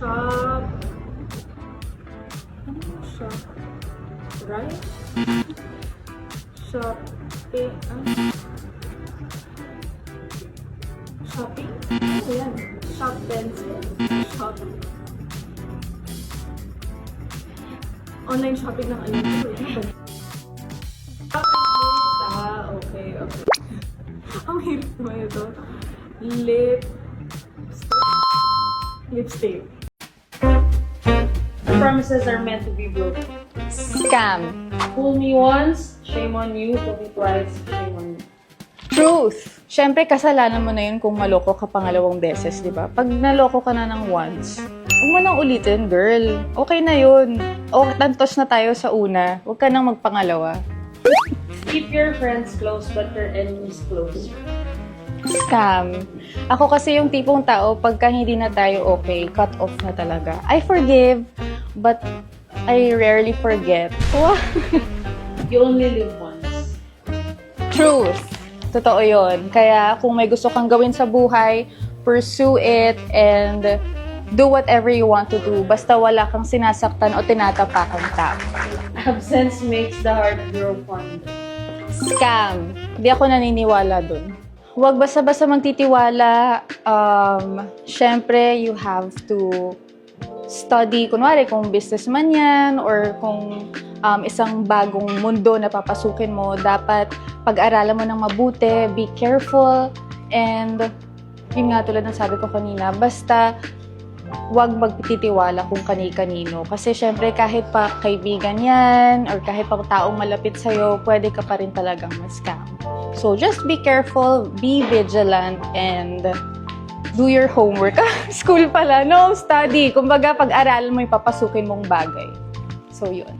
Shop. Ano yung shop? Right? Shopping. Shopping? Ano yan? Shop pencil? Shop. Online shopping ng ano ito? Okay. Ang hirap naman ito. Lipstick. Promises are meant to be broken. Scam. Fool me once, shame on you. Fool me twice, shame on you. Truth. Siyempre, kasalanan mo na yun kung maloko ka pangalawang beses, di ba? Pag naloko ka na ng once, huwag mo nang ulitin, girl. Okay na yun. O, tantos na tayo sa una. Huwag ka nang magpangalawa. Keep your friends close, but your enemies close. Scam. Ako kasi yung tipong tao, pagka hindi na tayo okay, cut off na talaga. I forgive, but I rarely forget. Wow. You only live once. Truth. Totoo yun. Kaya kung may gusto kang gawin sa buhay, pursue it and do whatever you want to do. Basta wala kang sinasaktan o tinatapakang tao. Absence makes the heart grow fond. Scam. Hindi ako naniniwala dun. Huwag basta-basta magtitiwala. Syempre, you have to study. Kunwari, kung businessman yan or kung isang bagong mundo na papasukin mo, dapat pag-aralan mo ng mabuti, be careful, and yun nga tulad ng sabi ko kanina, basta huwag magtitiwala kung kani-kanino. Kasi syempre, kahit pa kaibigan yan or kahit pa taong malapit sa'yo, pwede ka pa rin talagang ma-scam. So, just be careful, be vigilant, and do your homework. School pala, no? Study. Kumbaga, pag-aralan mo yung papasukin mong bagay. So, yun.